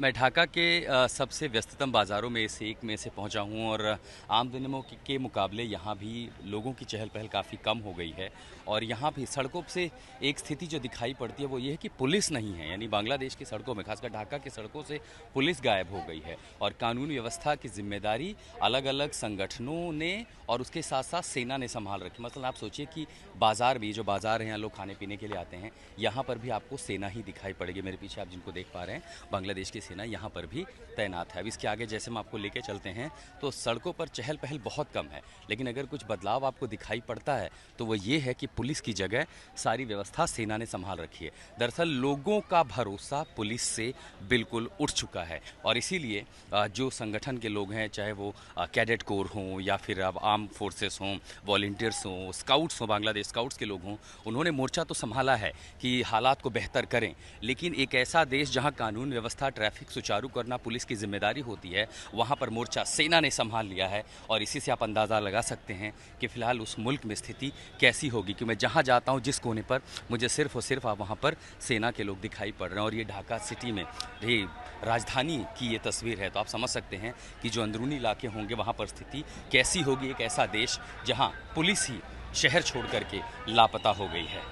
मैं ढाका के सबसे व्यस्ततम बाज़ारों में से एक में से पहुंचा हूं और आम दिनों के मुकाबले यहां भी लोगों की चहल पहल काफ़ी कम हो गई है। और यहां भी सड़कों से एक स्थिति जो दिखाई पड़ती है वो ये है कि पुलिस नहीं है, यानी बांग्लादेश की सड़कों में, खासकर ढाका की सड़कों से पुलिस गायब हो गई है और कानून व्यवस्था की जिम्मेदारी अलग अलग संगठनों ने और उसके साथ साथ सेना ने संभाल रखी। मतलब आप सोचिए कि बाज़ार भी, जो बाज़ार हैं यहाँ लोग खाने पीने के लिए आते हैं, यहाँ पर भी आपको सेना ही दिखाई पड़ेगी। मेरे पीछे आप जिनको देख पा रहे हैं, बांग्लादेश की सेना यहाँ पर भी तैनात है। अब इसके आगे जैसे हम आपको लेके चलते हैं तो सड़कों पर चहल पहल बहुत कम है, लेकिन अगर कुछ बदलाव आपको दिखाई पड़ता है तो वो ये है कि पुलिस की जगह सारी व्यवस्था सेना ने संभाल रखी है। दरअसल लोगों का भरोसा पुलिस से बिल्कुल उठ चुका है और इसीलिए जो संगठन के लोग हैं, चाहे वो कैडेट कोर हों या फिर अब आर्म फोर्सेस हों, वॉलंटियर्स हों, स्काउट्स हों, बांग्लादेश स्काउट्स के लोग हों, उन्होंने मोर्चा तो संभाला है कि हालात को बेहतर करें। लेकिन एक ऐसा देश जहां कानून व्यवस्था, ट्रैफिक सुचारू करना पुलिस की जिम्मेदारी होती है, वहां पर मोर्चा सेना ने संभाल लिया है। और इसी से आप अंदाज़ा लगा सकते हैं कि फ़िलहाल उस मुल्क में स्थिति कैसी होगी। कि मैं जहां जाता हूं, जिस कोने पर, मुझे सिर्फ और सिर्फ आप वहां पर सेना के लोग दिखाई पड़ रहे हैं। और ये ढाका सिटी में, ये राजधानी की ये तस्वीर है, तो आप समझ सकते हैं कि जो अंदरूनी इलाके होंगे वहाँ पर स्थिति कैसी होगी। एक ऐसा देश जहाँ पुलिस ही शहर छोड़ करके लापता हो गई है।